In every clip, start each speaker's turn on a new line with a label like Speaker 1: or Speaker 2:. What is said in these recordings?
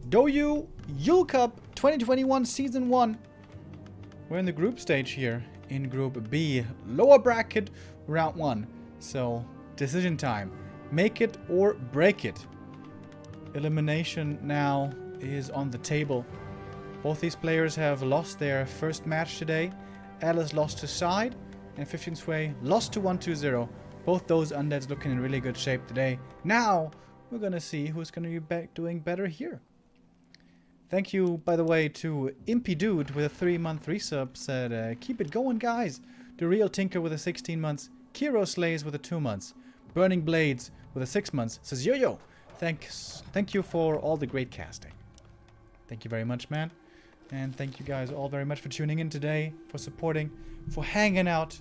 Speaker 1: Douyu Yule Cup 2021 Season 1. We're in the group stage here. In Group B. Lower bracket Round 1. So, decision time. Make it or break it. Elimination now is on the table. Both these players have lost their first match today. Alice lost to Side, and 15 Sway lost to 1-2-0. Both those undeads looking in really good shape today. Now, we're gonna see who's gonna be doing better here. Thank you, by the way, to Impy Dude with a 3-month resub. Said, keep it going, guys. The Real Tinker with a 16 months. Kiro Slays with a 2 months. Burning Blades with a 6 months. Says, yo. Thank you for all the great casting. Thank you very much, man. And thank you guys all very much for tuning in today, for supporting, for hanging out,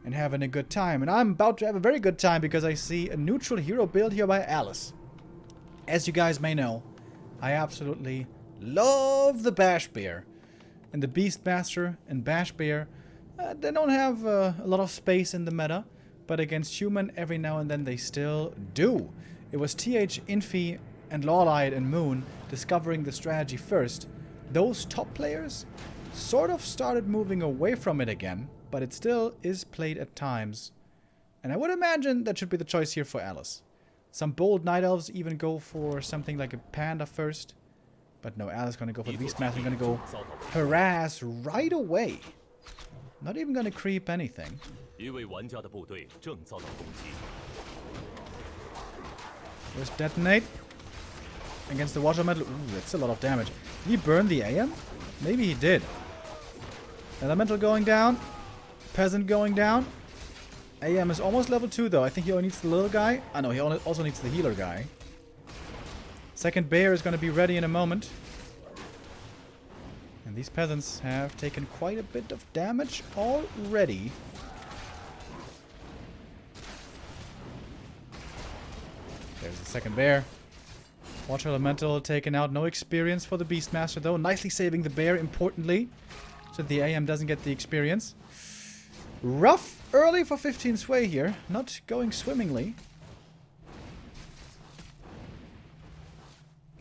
Speaker 1: and having a good time. And I'm about to have a very good time because I see a neutral hero build here by Alice. As you guys may know, I absolutely love the Bash Bear. And the Beastmaster and Bash Bear, they don't have a lot of space in the meta, but against human every now and then they still do. It was TH, Infi, and Lawlight and Moon discovering the strategy first. Those top players sort of started moving away from it again, but it still is played at times. And I would imagine that should be the choice here for Alice. Some bold Night Elves even go for something like a Panda first. But no, Alice is going to go for the Beastmaster. Going to go harass right away. Not even going to creep anything. Where's Detonate? Against the Water Metal. Ooh, that's a lot of damage. Did he burn the AM? Maybe he did. Elemental going down. Peasant going down. AM is almost level 2 though. I think he only needs the little guy. I know, he also needs the healer guy. Second bear is going to be ready in a moment. And these peasants have taken quite a bit of damage already. There's the second bear. Water Elemental taken out. No experience for the Beastmaster though. Nicely saving the bear, importantly. So the AM doesn't get the experience. Rough early for 15 Sway here. Not going swimmingly.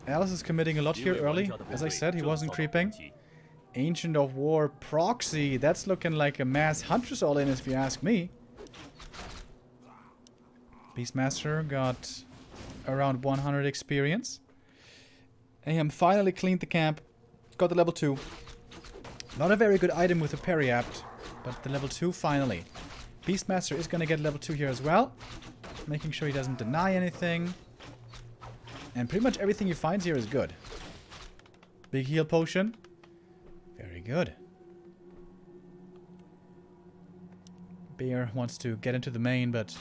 Speaker 1: Alice is committing a lot here early. As I said, he wasn't creeping. Ancient of War proxy. That's looking like a mass Huntress all-in if you ask me. Beastmaster got around 100 experience. AM finally cleaned the camp. Got the level 2. Not a very good item with the parry apt, but the level 2 finally. Beastmaster is going to get level 2 here as well. Making sure he doesn't deny anything. And pretty much everything he finds here is good. Big heal potion. Very good. Bear wants to get into the main, but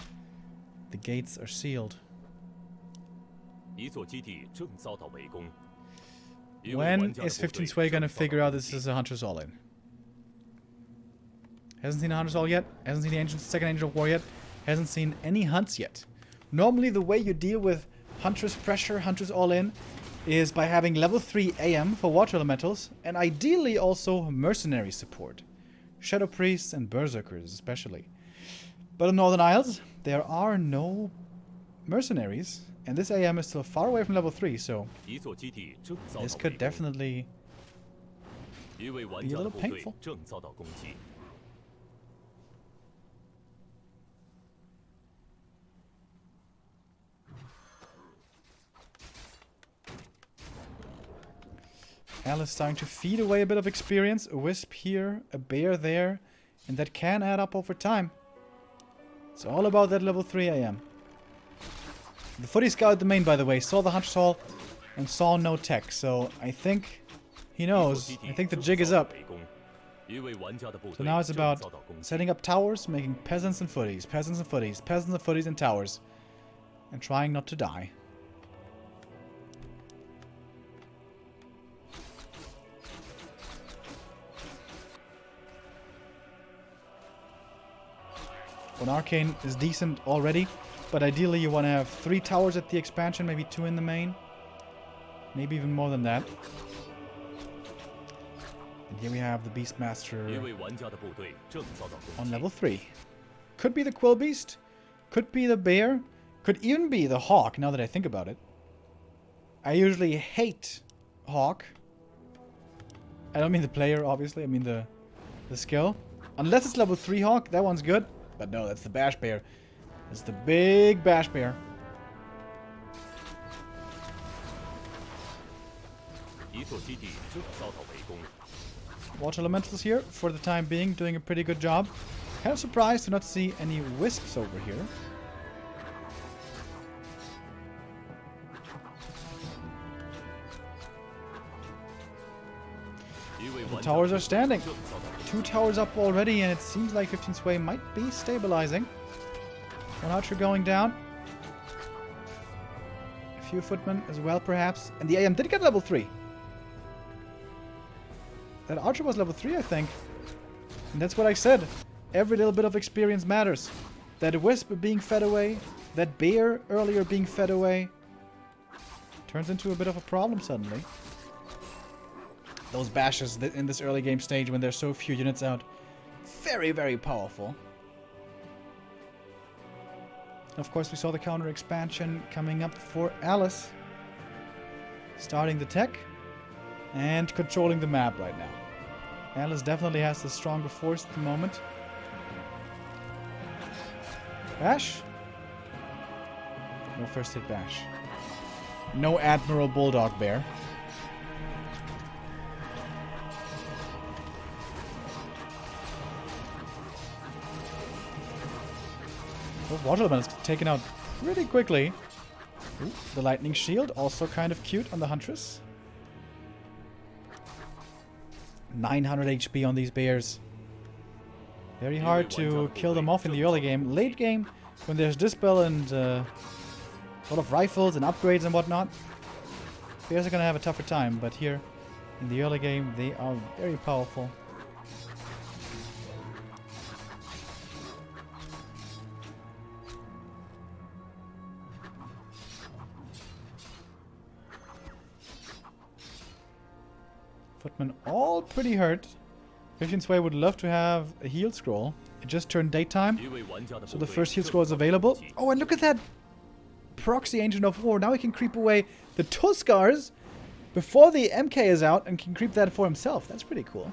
Speaker 1: the gates are sealed. When is 15 Sway gonna figure out this is a Huntress all-in? Hasn't seen a Huntress all yet. Hasn't seen the Ancient, second Angel of War yet. Hasn't seen any hunts yet. Normally the way you deal with Huntress pressure, Huntress all-in, is by having level 3 AM for Water Elementals, and ideally also Mercenary support. Shadow Priests and Berserkers especially. But in Northern Isles, there are no Mercenaries, and this AM is still far away from level 3, so this could definitely be a little painful. Alice starting to feed away a bit of experience. A wisp here, a bear there, and that can add up over time. It's all about that level 3 AM. The footy scouted the main, by the way, saw the Huntress Hall and saw no tech, so I think he knows. I think the jig is up. So now it's about setting up towers, making peasants and footies, peasants and footies, peasants and footies and towers, and trying not to die. One Arcane is decent already, but ideally you want to have 3 towers at the expansion, maybe 2 in the main. Maybe even more than that. And here we have the Beastmaster on level 3. Could be the Quill Beast, could be the Bear, could even be the Hawk, now that I think about it. I usually hate Hawk. I don't mean the player, obviously. I mean the skill. Unless it's level 3 Hawk, that one's good. But no, that's the Bash Bear. It's the big Bash Bear. Water Elementals here, for the time being, doing a pretty good job. Kind of surprised to not see any Wisps over here. The towers are standing. 2 towers up already, and it seems like 15 Sway might be stabilizing. One archer going down. A few footmen as well, perhaps. And the AM did get level 3. That archer was level 3, I think. And that's what I said. Every little bit of experience matters. That wisp being fed away, that bear earlier being fed away, turns into a bit of a problem suddenly. Those bashes in this early game stage when there's so few units out. Very, very powerful. Of course, we saw the counter expansion coming up for Alice. Starting the tech and controlling the map right now. Alice definitely has the stronger force at the moment. Bash? No first hit bash. No Admiral Bulldog Bear. Those water elements taken out pretty quickly. Ooh, the lightning shield also kind of cute on the Huntress. 900 HP on these bears. Very hard to kill them off in the early game. Late game, when there's Dispel and a lot of rifles and upgrades and whatnot, bears are going to have a tougher time. But here, in the early game, they are very powerful. Footmen all pretty hurt. 15 Sway would love to have a heal scroll. It just turned daytime, so the first heal scroll is available. Oh, and look at that proxy Ancient of War. Now he can creep away the Tuskars before the MK is out and can creep that for himself. That's pretty cool.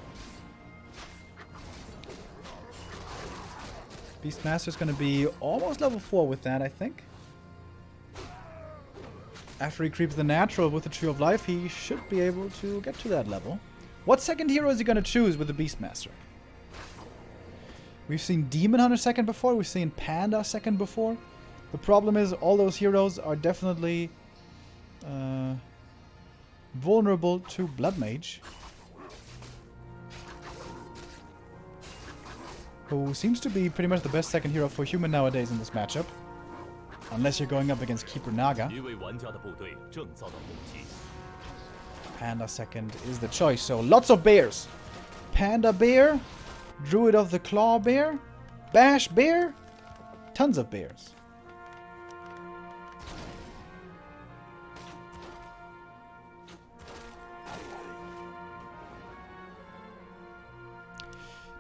Speaker 1: Beastmaster's going to be almost level 4 with that, I think. After he creeps the natural with the Tree of Life, he should be able to get to that level. What second hero is he going to choose with the Beastmaster? We've seen Demon Hunter second before. We've seen Panda second before. The problem is all those heroes are definitely vulnerable to Blood Mage, who seems to be pretty much the best second hero for human nowadays in this matchup. Unless you're going up against Keeper Naga. Panda second is the choice. So lots of bears. Panda bear. Druid of the Claw bear. Bash bear. Tons of bears.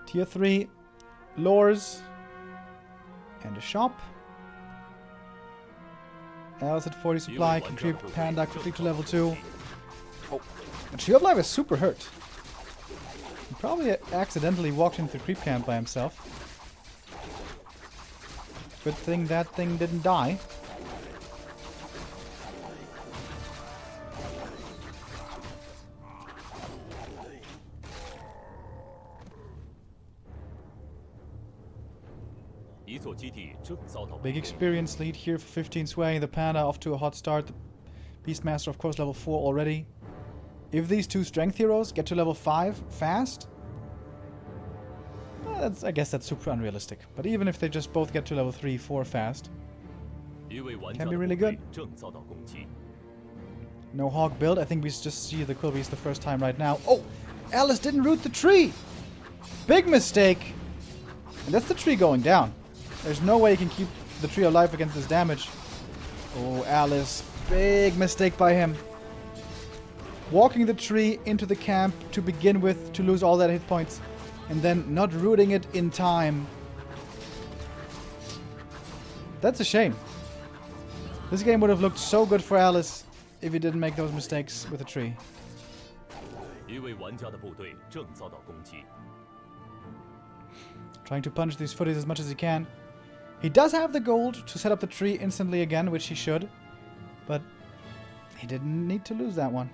Speaker 1: Tier 3 lures and a shop. Alice at 40 supply, can creep Panda quickly to level 2. Oh, the Tree of Life is super hurt. He probably accidentally walked into the creep camp by himself. Good thing that thing didn't die. Big experience lead here for 15 Sway. The Panda off to a hot start. The Beastmaster, of course, level 4 already. If these two strength heroes get to level 5 fast, I guess that's super unrealistic. But even if they just both get to level 3, 4 fast, can be really good. No Hawk build. I think we just see the Quilbeast the first time right now. Oh! Alice didn't root the tree! Big mistake! And that's the tree going down. There's no way he can keep the Tree of Life against this damage. Oh, Alice. Big mistake by him. Walking the tree into the camp to begin with to lose all that hit points. And then not rooting it in time. That's a shame. This game would have looked so good for Alice if he didn't make those mistakes with the tree. Trying to punish these footies as much as he can. He does have the gold to set up the tree instantly again, which he should. But he didn't need to lose that one.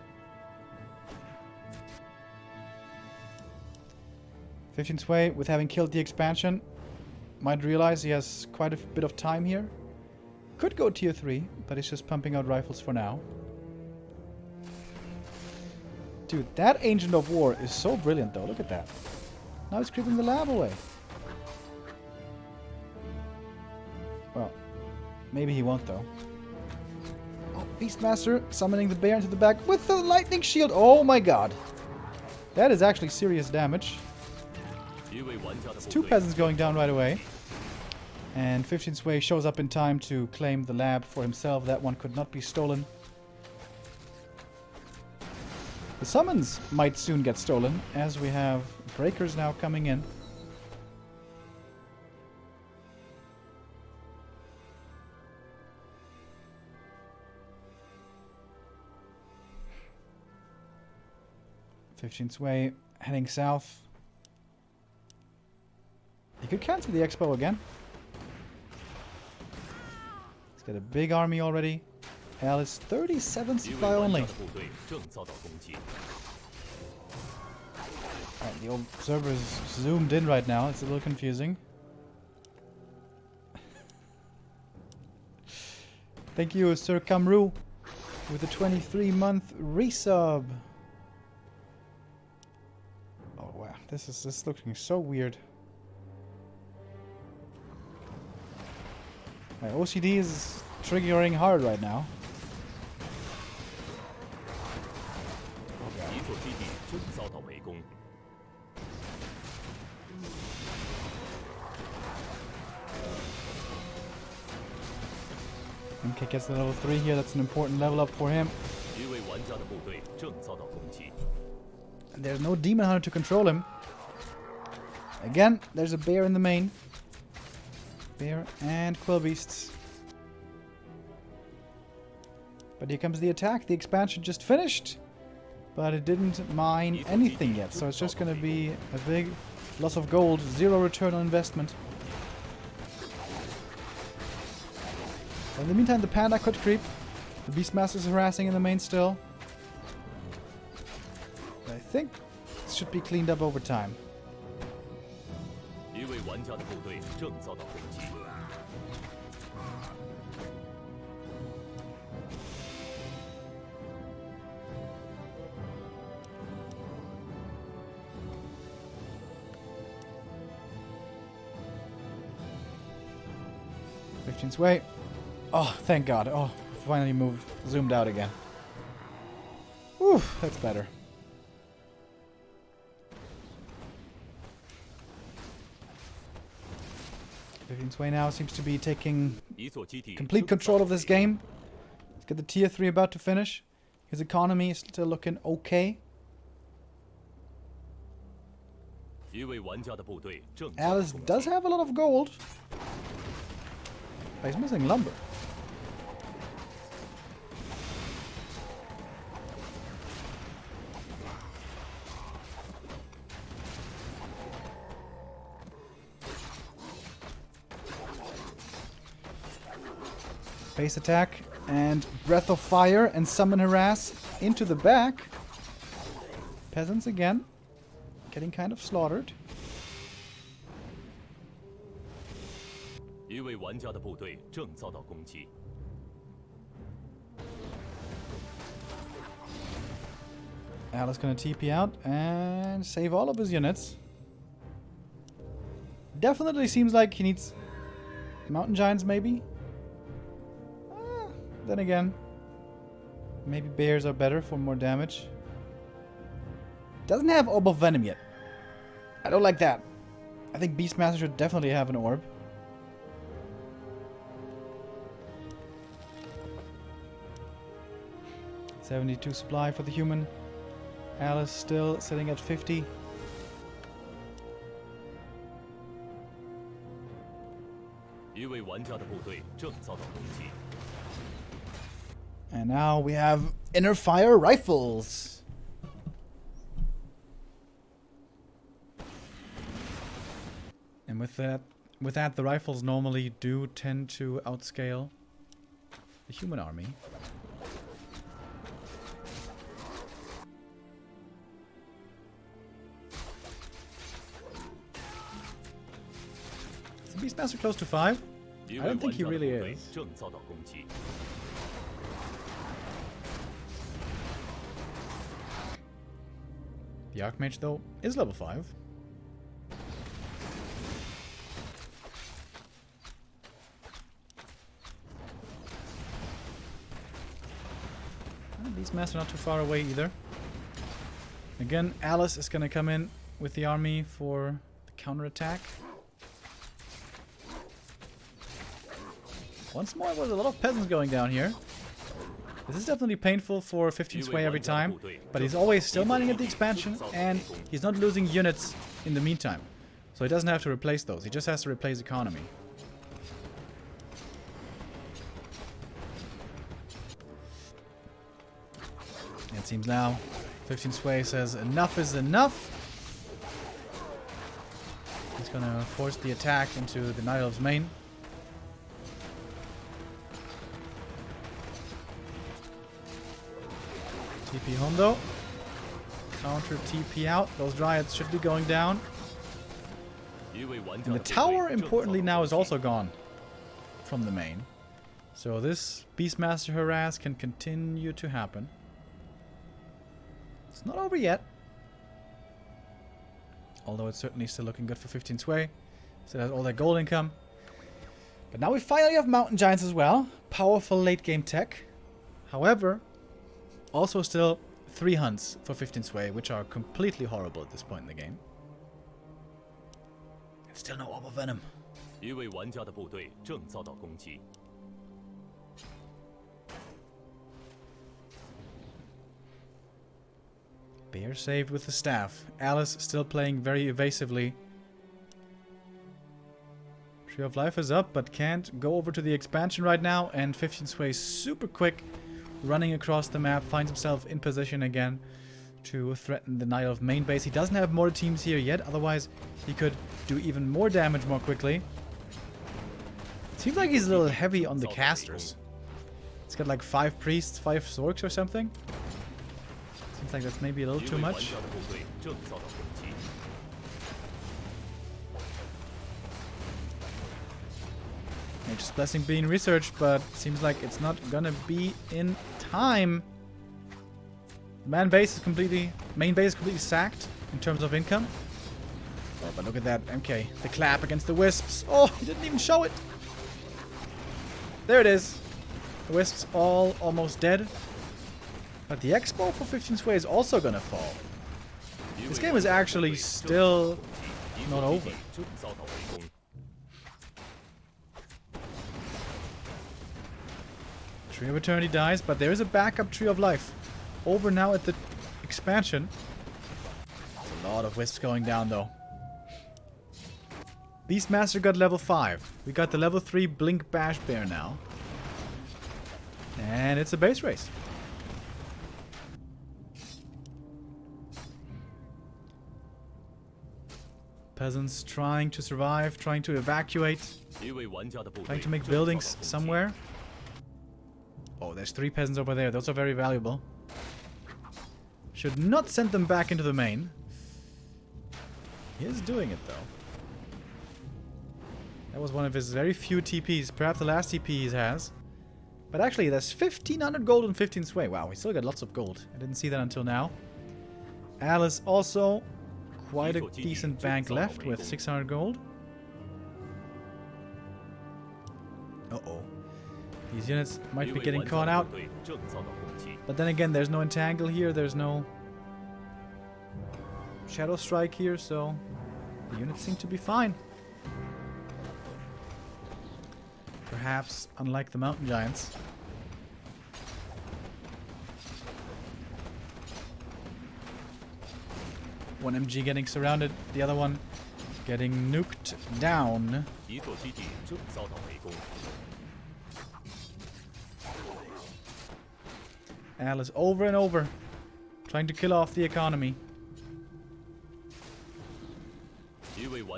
Speaker 1: 15 Sway, with having killed the expansion, might realize he has quite a bit of time here. Could go tier 3, but he's just pumping out rifles for now. Dude, that Ancient of War is so brilliant though, look at that. Now he's creeping the lab away. Well, maybe he won't though. Oh, Beastmaster summoning the bear into the back with the lightning shield. Oh my god. That is actually serious damage. It's 2 peasants going down right away. And 15 Sway shows up in time to claim the lab for himself. That one could not be stolen. The summons might soon get stolen, as we have breakers now coming in. Fifteenth Way heading south. He could cancel the expo again. He's got a big army already. Alice 37 supply only. Alright, the observer is zoomed in right now. It's a little confusing. Thank you, Sir Kamru, with a 23-month resub. Oh wow, this is looking so weird. My OCD is triggering hard right now. MK gets the level 3 here, that's an important level up for him. And there's no Demon Hunter to control him. Again, there's a bear in the main. Bear and Quill Beasts. But here comes the attack. The expansion just finished. But it didn't mine anything yet. So it's just going to be a big loss of gold. 0 return on investment. So in the meantime, the Panda could creep. The Beastmaster is harassing in the main still. But I think this should be cleaned up over time. Way. Oh, thank God. Oh, finally zoomed out again. Oof, that's better. 15 Sway now seems to be taking complete control of this game. Let's get the tier 3 about to finish. His economy is still looking okay. Alice does have a lot of gold. But he's missing lumber. Base attack and Breath of Fire and Summon Harass into the back. Peasants again. Getting kind of slaughtered. Alice gonna TP out and save all of his units. Definitely seems like he needs Mountain Giants maybe. Then again, maybe bears are better for more damage. Doesn't have Orb of Venom yet. I don't like that. I think Beastmaster should definitely have an orb. $72 supply for the human. Alice still sitting at 50. And now we have Inner Fire Rifles. And with that, the rifles normally do tend to outscale the human army. Is the Beastmaster close to 5? I don't think he really is. The Archmage, though, is level 5. Beastmaster not too far away either. Again, Alice is going to come in with the army for the counterattack. Once more, there's a lot of peasants going down here. This is definitely painful for 15 Sway every time, but he's always still mining at the expansion, and he's not losing units in the meantime. So he doesn't have to replace those, he just has to replace economy. It seems now 15 Sway says enough is enough. He's gonna force the attack into the Night Elf's main. TP home though. Counter TP out. Those Dryads should be going down. And the tower, importantly, now is also gone from the main. So this Beastmaster harass can continue to happen. It's not over yet. Although it's certainly still looking good for 15 Sway. Still has all that gold income. But now we finally have Mountain Giants as well. Powerful late game tech. However, also still 3 hunts for 15 Sway, which are completely horrible at this point in the game. And still no Orb of Venom. Bear saved with the staff. Alice still playing very evasively. Tree of Life is up, but can't go over to the expansion right now. And 15 Sway super quick, running across the map, finds himself in position again to threaten the Night Elf main base. He doesn't have mortar teams here yet, otherwise he could do even more damage more quickly. Seems like he's a little heavy on the casters. He's got like 5 priests, 5 Zorks or something. Seems like that's maybe a little too much. Nature's Blessing being researched, but seems like it's not gonna be in time. Main base is completely sacked in terms of income. Oh, but look at that MK. The clap against the Wisps. Oh, he didn't even show it. There it is. The Wisps all almost dead. But the Expo for 15 Sway is also gonna fall. This game is actually still not over. Tree of Eternity dies, but there is a backup Tree of Life. Over now at the expansion. There's a lot of Wisps going down though. Beastmaster got level 5. We got the level 3 Blink Bash Bear now. And it's a base race. Peasants trying to survive, trying to evacuate, trying to make buildings somewhere. Oh, there's 3 peasants over there. Those are very valuable. Should not send them back into the main. He is doing it, though. That was one of his very few TPs. Perhaps the last TP he has. But actually, there's 1,500 gold and 15 Sway. Wow, we still got lots of gold. I didn't see that until now. Alice also quite a decent bank left with 600 gold. Uh-oh. These units might be getting caught out. But then again, there's no entangle here. There's no shadow strike here, so the units seem to be fine. Perhaps unlike the Mountain Giants. One MG getting surrounded, the other one getting nuked down. Alice over and over, trying to kill off the economy.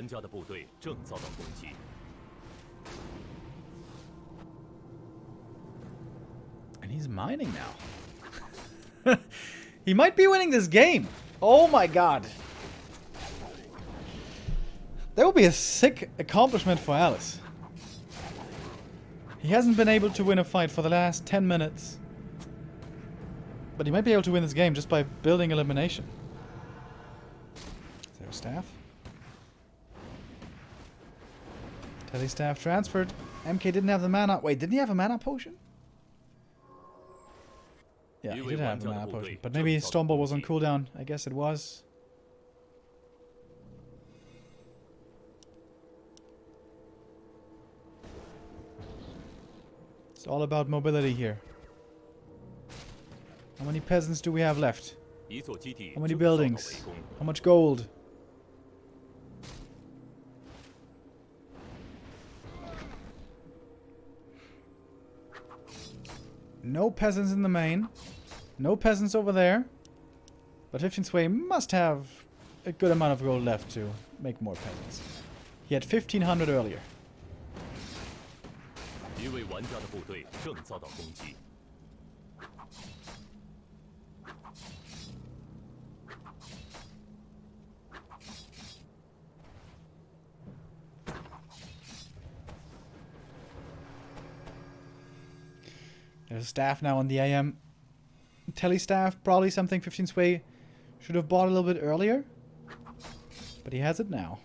Speaker 2: 玩家的部队正遭到攻击。
Speaker 1: And he's mining now. He might be winning this game. Oh my god. That would be a sick accomplishment for Alice. He hasn't been able to win a fight for the last 10 minutes. But he might be able to win this game just by building elimination. Is there a staff? Tele staff transferred. MK didn't have the mana. Wait, didn't he have a mana potion? Yeah, he did have the mana potion. But maybe Stormball was on cooldown. I guess it was. It's all about mobility here. How many peasants do we have left? How many buildings? How much gold? No peasants in the main. No peasants over there. But 15 Sway must have a good amount of gold left to make more peasants. He had 1,500 earlier. There's a staff now on the AM. Tele staff, probably something 15 Sway should have bought a little bit earlier. But he has it now.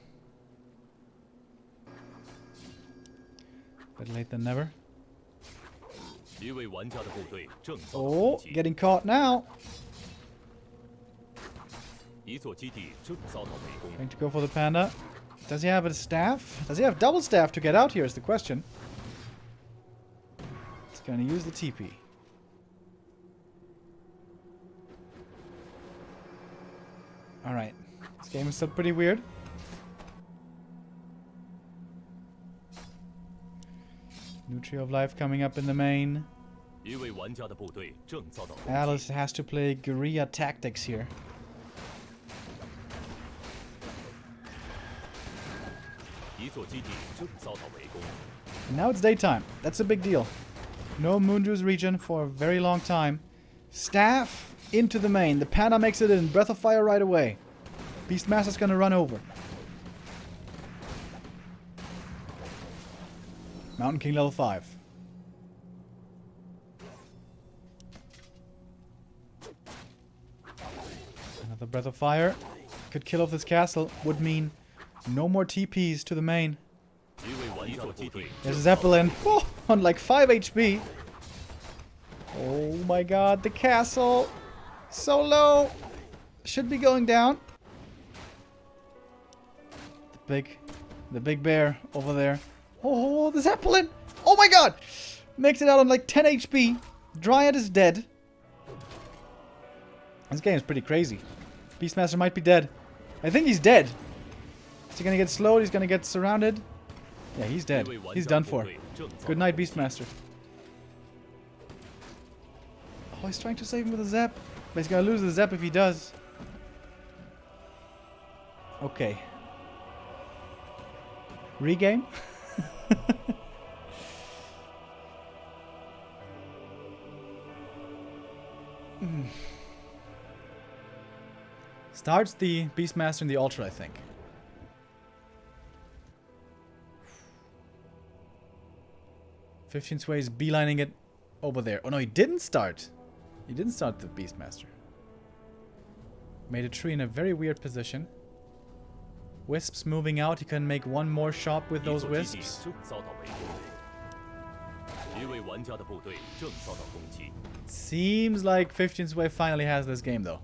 Speaker 1: Better late than never. Oh, getting caught now. Going to go for the panda. Does he have a staff? Does he have double staff to get out here is the question. He's going to use the TP. Alright. This game is still pretty weird. New Tree of Life coming up in the main. Alice has to play guerrilla tactics here. And now it's daytime. That's a big deal. No Moonjuice region for a very long time. Staff into the main. The panda makes it in. Breath of Fire right away. Beastmaster's gonna run over. Mountain King level 5. Another Breath of Fire. Could kill off this castle. Would mean no more TPs to the main. There's Zeppelin. Oh, on like 5 HP. Oh my god, the castle. So low. Should be going down. The big bear over there. Oh, the Zeppelin. Oh my god. Makes it out on like 10 HP. Dryad is dead. This game is pretty crazy. Beastmaster might be dead. I think he's dead. Is he gonna get slowed? He's gonna get surrounded. Yeah, he's dead. He's done for. Good night, Beastmaster. Oh, he's trying to save him with a Zap. But he's gonna lose the Zap if he does. Okay. Regame? Starts the Beastmaster in the Ultra, I think. Fifteen Sway's beelining it over there. Oh no, he didn't start. He didn't start the Beastmaster. Made a tree in a very weird position. Wisps moving out. He can make one more shot with those wisps. Seems like 15 Sway finally has this game though.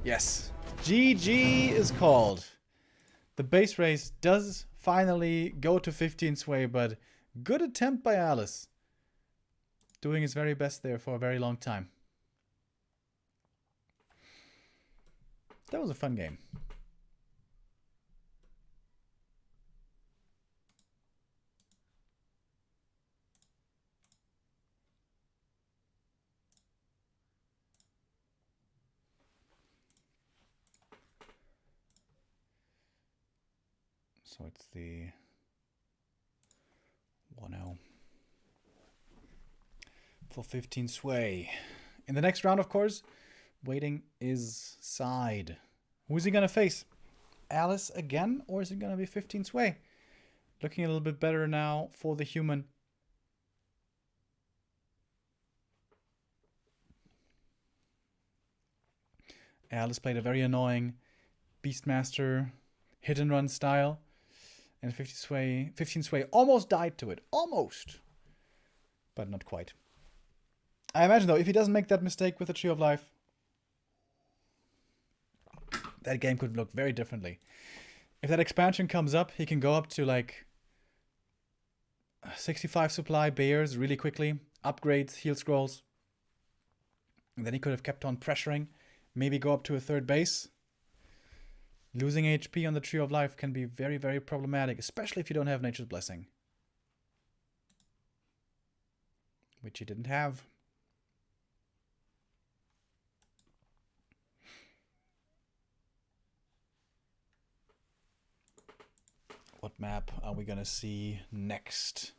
Speaker 1: Yes. GG is called. The base race does finally go to 15 Sway, but good attempt by Alice. Doing his very best there for a very long time. That was a fun game. So it's the 1-0 for 15 sway. In the next round, of course, waiting is side. Who's he going to face? Alice again, or is it going to be 15 sway? Looking a little bit better now for the human. Alice played a very annoying Beastmaster hit and run style. And 15 sway almost died to it. Almost. But not quite. I imagine, though, if he doesn't make that mistake with the Tree of Life, that game could look very differently. If that expansion comes up, he can go up to like 65 supply bears really quickly, upgrades, heal scrolls. And then he could have kept on pressuring, maybe go up to a third base. Losing HP on the Tree of Life can be very, very problematic, especially if you don't have Nature's Blessing. Which he didn't have. What map are we gonna see next?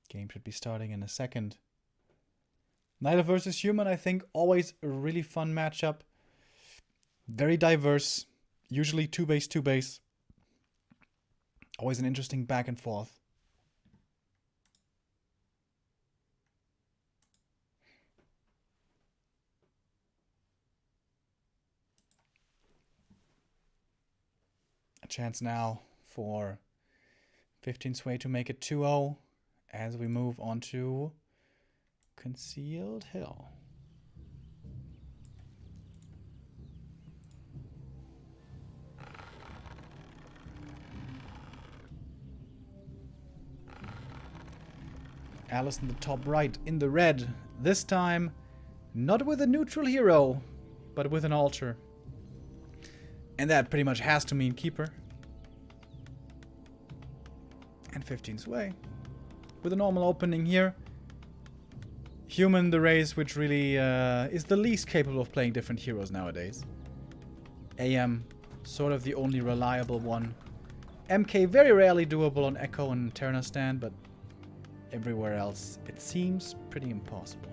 Speaker 1: Game should be starting in a second. Night versus Human, I think, always a really fun matchup. Very diverse. Usually 2-base, 2-base. Always an interesting back and forth. A chance now for 15 sway to make it 2-0 as we move on to Concealed Hill. Alice in the top right, in the red. This time, not with a neutral hero, but with an altar. And that pretty much has to mean keeper. And 15 sway. With a normal opening here. Human the race, which really is the least capable of playing different heroes nowadays. AM, sort of the only reliable one. MK, very rarely doable on Echo and Terna stand, but everywhere else, it seems pretty impossible.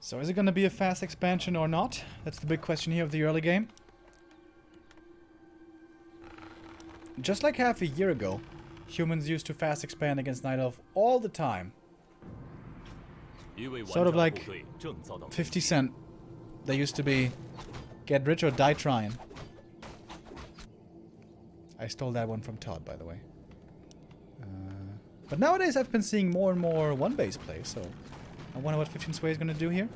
Speaker 1: So is it going to be a fast expansion or not? That's the big question here of the early game. Just like half a year ago, humans used to fast expand against Night Elf all the time. Sort of like 50 Cent. They used to be get rich or die trying. I stole that one from Todd, by the way. But nowadays I've been seeing more and more one-base play, so I wonder what 15 sway is going to do here.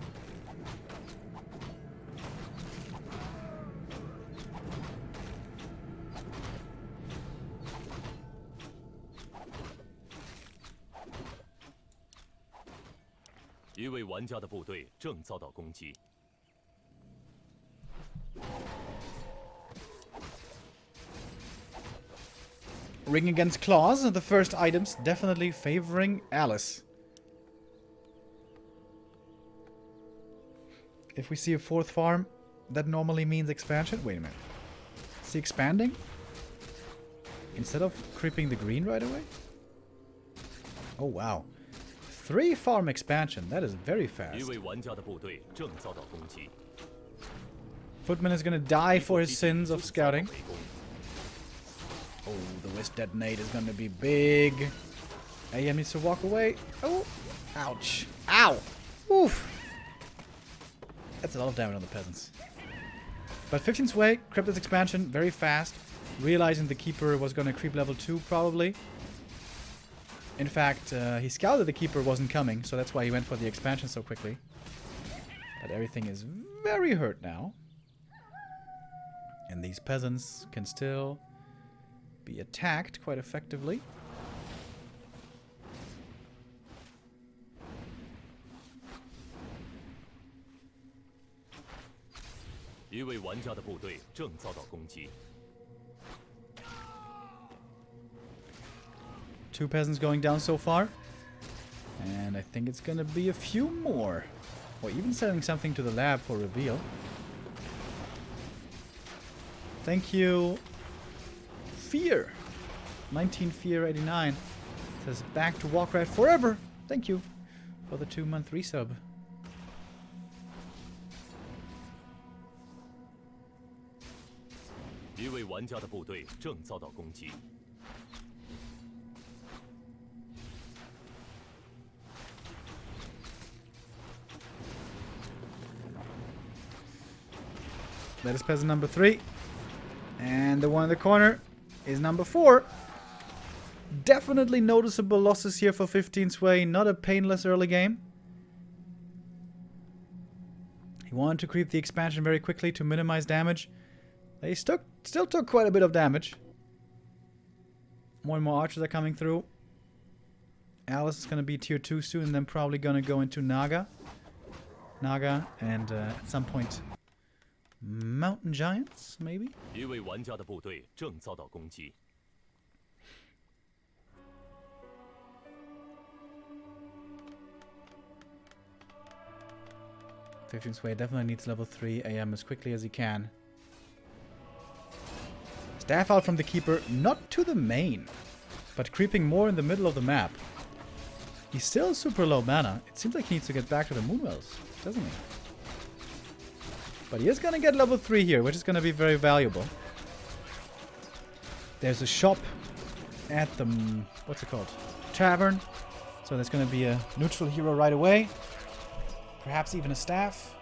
Speaker 1: Ring against claws, the first items definitely favoring Alice. If we see a fourth farm, that normally means expansion. Wait a minute. Is he expanding? Instead of creeping the green right away? Oh, wow. 3 farm expansion. That is very fast. Footman is going to die for his sins of scouting. Oh, the Wisp Detonate is going to be big. AM needs to walk away. Oh, ouch. Ow. Oof. That's a lot of damage on the peasants. But 15 sway, Cryptid's expansion, very fast. Realizing the keeper was going to creep level 2, probably. In fact, he scouted the keeper wasn't coming, so that's why he went for the expansion so quickly. But everything is very hurt now. And these peasants can still be attacked quite effectively. Two peasants going down so far. And I think it's gonna be a few more. Or even sending something to the lab for reveal. Thank you. Fear. 19 Fear 89. Says back to Warcraft forever. Thank you for the 2-month resub. That is peasant number 3. And the one in the corner is number 4. Definitely noticeable losses here for 15 Sway. Not a painless early game. He wanted to creep the expansion very quickly to minimize damage. They still took quite a bit of damage. More and more archers are coming through. Alice is going to be tier 2 soon, and then probably going to go into Naga. And at some point, Mountain Giants, maybe? Fifteen Sway definitely needs level 3 AM as quickly as he can. Staff out from the keeper, not to the main, but creeping more in the middle of the map. He's still super low mana. It seems like he needs to get back to the Moonwells, doesn't he? But he is going to get level 3 here, which is going to be very valuable. There's a shop at the, what's it called? Tavern. So there's going to be a neutral hero right away. Perhaps even a staff.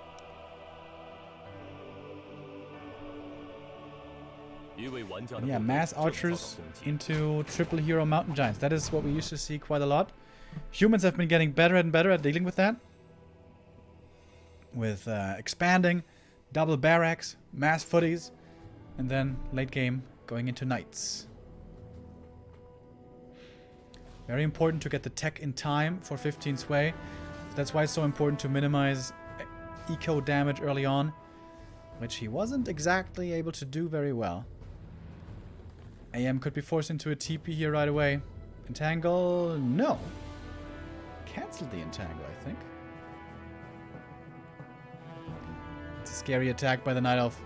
Speaker 1: And yeah, mass archers into triple hero mountain giants. That is what we used to see quite a lot. Humans have been getting better and better at dealing with that. With expanding, double barracks, mass footies, and then late game going into knights. Very important to get the tech in time for 15 Sway. That's why it's so important to minimize eco damage early on, which he wasn't exactly able to do very well. AM could be forced into a TP here right away. Entangle, no. Cancelled the entangle, I think. It's a scary attack by the Night Elf.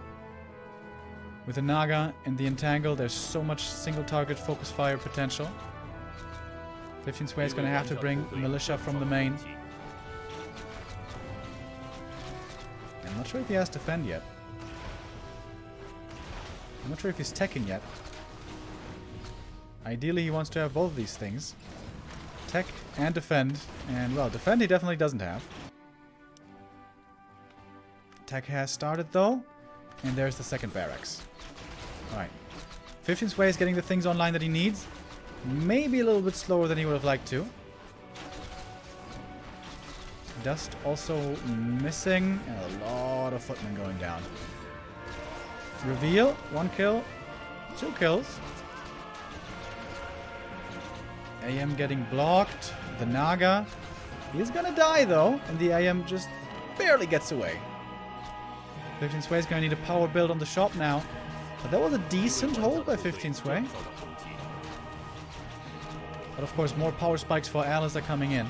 Speaker 1: With the Naga and the entangle, there's so much single target focus fire potential. 15 Sway is going to have to bring militia from the main. I'm not sure if he has defend yet. I'm not sure if he's teching yet. Ideally, he wants to have both of these things. Tech and defend. And, well, defend he definitely doesn't have. Tech has started, though. And there's the second barracks. Alright. 15 Sway is getting the things online that he needs. Maybe a little bit slower than he would have liked to. Dust also missing. And a lot of footmen going down. Reveal. 1 kill. 2 kills. AM getting blocked. The Naga. He's gonna die though. And the AM just barely gets away. 15 Sway is gonna need a power build on the shop now. But that was a decent hold by 15 Sway. But of course more power spikes for Alice are coming in.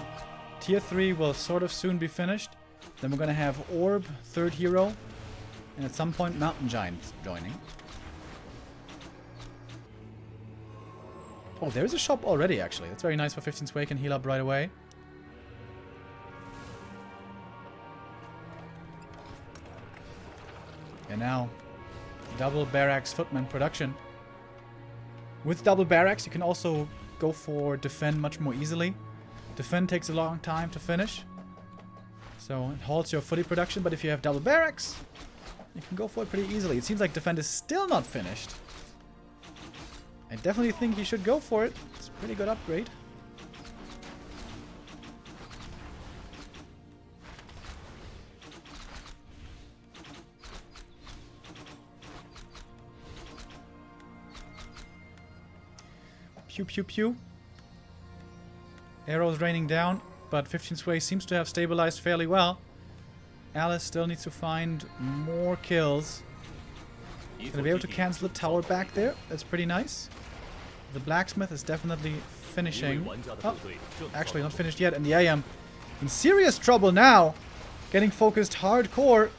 Speaker 1: Tier 3 will sort of soon be finished. Then we're gonna have Orb, third hero. And at some point Mountain Giants joining. Oh, there's a shop already, actually. That's very nice for 15 Sway, can heal up right away. And now, double barracks footman production. With double barracks, you can also go for defend much more easily. Defend takes a long time to finish. So it halts your footy production, but if you have double barracks, you can go for it pretty easily. It seems like defend is still not finished. I definitely think he should go for it. It's a pretty good upgrade. Pew pew pew. Arrows raining down, but 15 Sway seems to have stabilized fairly well. Alice still needs to find more kills. Gonna be able to cancel the tower back there. That's pretty nice. The blacksmith is definitely finishing. Oh, actually not finished yet. And the AM in serious trouble now. Getting focused hardcore.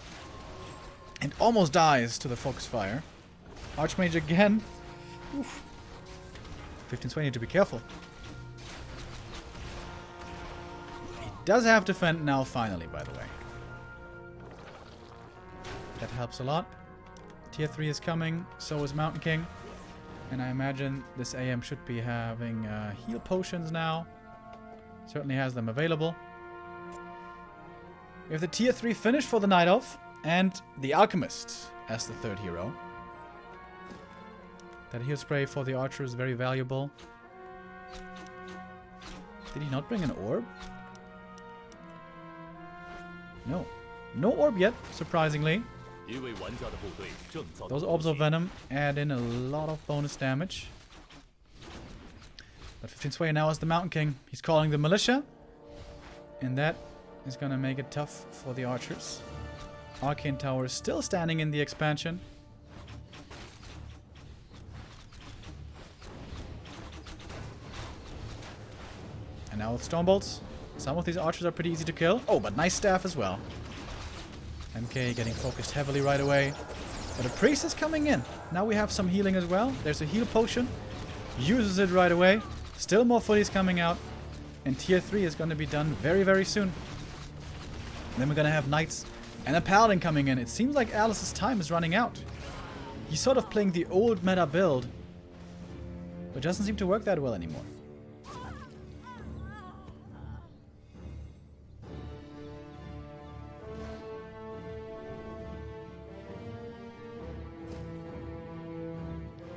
Speaker 1: And almost dies to the focus fire. Archmage again. Oof. 15-20 need to be careful. He does have defend now finally, by the way. That helps a lot. Tier 3 is coming, so is Mountain King. And I imagine this AM should be having heal potions now. Certainly has them available. We have the Tier 3 finish for the Night Elf. And the Alchemist as the third hero. That heal spray for the archer is very valuable. Did he not bring an orb? No. No orb yet, surprisingly. Those orbs of venom add in a lot of bonus damage. But 15 Sway now is the Mountain King. He's calling the militia. And that is going to make it tough for the archers. Arcane Tower is still standing in the expansion. And now with Stone Bolts. Some of these archers are pretty easy to kill. Oh, but nice staff as well. MK getting focused heavily right away. But a priest is coming in. Now we have some healing as well. There's a heal potion. Uses it right away. Still more footies coming out. And Tier 3 is going to be done very, very soon. Then we're going to have Knights and a Paladin coming in. It seems like Alice's time is running out. He's sort of playing the old meta build. But doesn't seem to work that well anymore.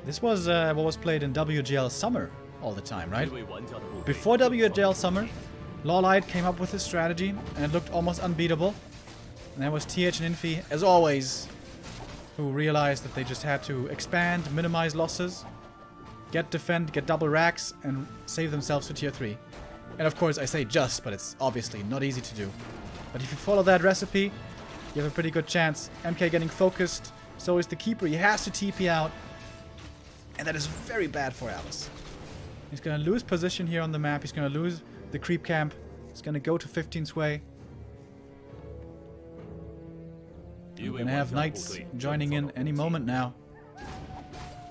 Speaker 1: This was what was played in WGL Summer all the time, right? Before WGL Summer, Lawlight came up with his strategy, and it looked almost unbeatable. And that was TH and Infi, as always, who realized that they just had to expand, minimize losses, get defend, get double racks, and save themselves to Tier 3. And of course, I say just, but it's obviously not easy to do. But if you follow that recipe, you have a pretty good chance. MK getting focused, so is the Keeper. He has to TP out. And that is very bad for Alice. He's going to lose position here on the map. He's going to lose the creep camp. He's going to go to 15 Sway. We're going to have Knights joining in any moment now.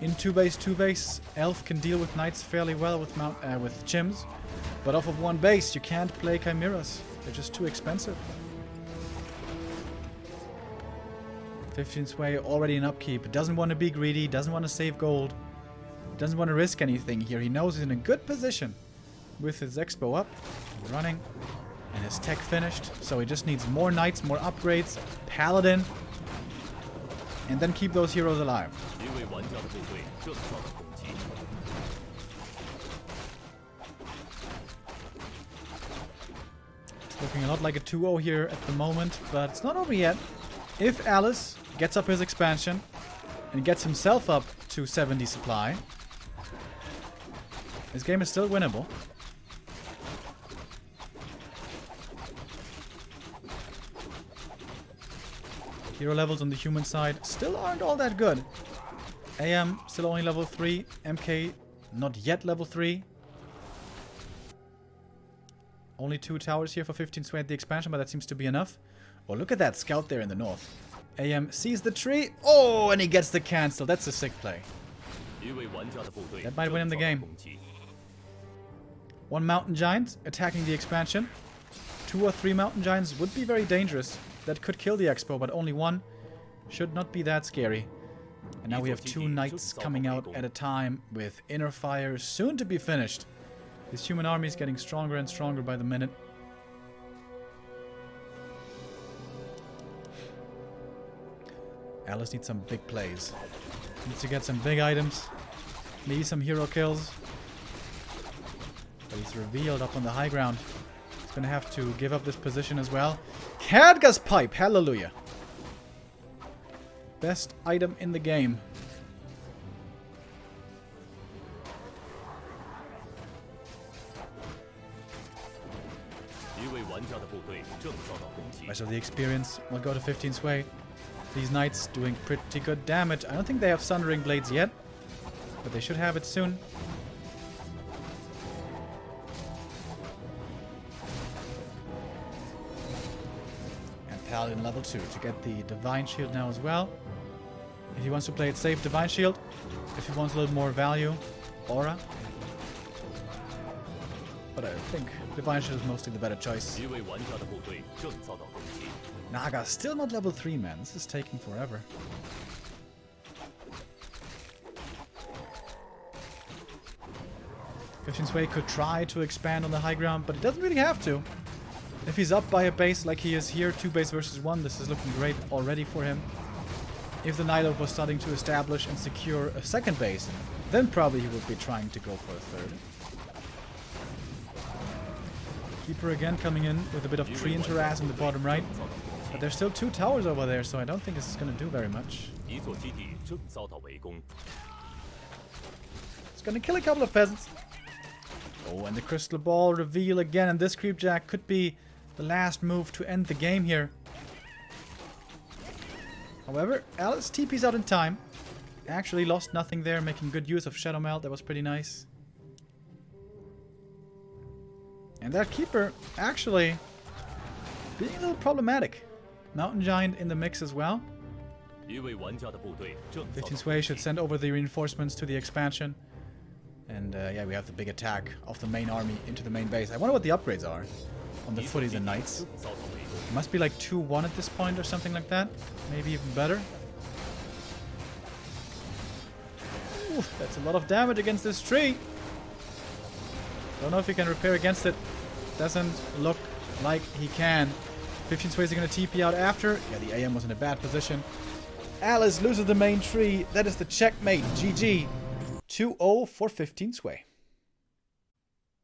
Speaker 1: In 2-base, Elf can deal with Knights fairly well with Chims. But off of one base, you can't play Chimeras. They're just too expensive. 15 Sway already in upkeep. Doesn't want to be greedy. Doesn't want to save gold. Doesn't want to risk anything here. He knows he's in a good position with his Expo up, running, and his tech finished. So he just needs more Knights, more upgrades, Paladin, and then keep those heroes alive. It's looking a lot like a 2-0 here at the moment, but it's not over yet. If Alice gets up his expansion and gets himself up to 70 supply, this game is still winnable. Hero levels on the human side still aren't all that good. AM still only level 3. MK not yet level 3. Only 2 towers here for 15 Sway at the expansion, but that seems to be enough. Oh, look at that scout there in the north. AM sees the tree. Oh, and he gets the cancel. That's a sick play. That might win him the game. 1 Mountain Giant attacking the expansion. 2 or 3 Mountain Giants would be very dangerous. That could kill the Expo, but only 1 should not be that scary. And now we have 2 Knights coming out at a time with Inner Fire soon to be finished. This human army is getting stronger and stronger by the minute. Alice needs some big plays. Needs to get some big items. Maybe some hero kills. But he's revealed up on the high ground. He's gonna have to give up this position as well. Khadga's Pipe! Hallelujah! Best item in the game.
Speaker 2: 正遭到攻击。
Speaker 1: Rest of the experience will go to 15 Sway. These knights doing pretty good damage. I don't think they have Sundering Blades yet, but they should have it soon. And Paladin level 2 to get the Divine Shield now as well. If he wants to play it safe, Divine Shield. If he wants a little more value, Aura. But I think Divine Shield is mostly the better choice.
Speaker 2: 一位玩家的部队正遭到攻击。
Speaker 1: Naga still not level 3, man. This is taking forever. Sway could try to expand on the high ground, but he doesn't really have to. If he's up by a base like he is here, 2 base versus 1, this is looking great already for him. If the Night Elf was starting to establish and secure a second base, then probably he would be trying to go for a third. Keeper again coming in with a bit of tree interest in the bottom right. But there's still 2 towers over there, so I don't think this is going to do very much.
Speaker 2: 一座基地正遭到围攻。
Speaker 1: It's going to kill a couple of peasants. Oh, and the crystal ball reveal again, and this creepjack could be the last move to end the game here. However, Alice TP's out in time. Actually lost nothing there, making good use of Shadow Melt. That was pretty nice. And that Keeper actually being a little problematic. Mountain Giant in the mix as well.
Speaker 2: 一位玩家的部队正遭到
Speaker 1: 15 Sway should send over the reinforcements to the expansion. And yeah, we have the big attack of the main army into the main base. I wonder what the upgrades are on the footies and knights.
Speaker 2: 正遭到围攻。
Speaker 1: It must be like 2-1 at this point or something like that. Maybe even better. Ooh, that's a lot of damage against this tree. Don't know if he can repair against it. Doesn't look like he can. 15 Sways are going to TP out after. Yeah, the AM was in a bad position. Alice loses the main tree. That is the checkmate. GG. 2-0 for 15 Sway.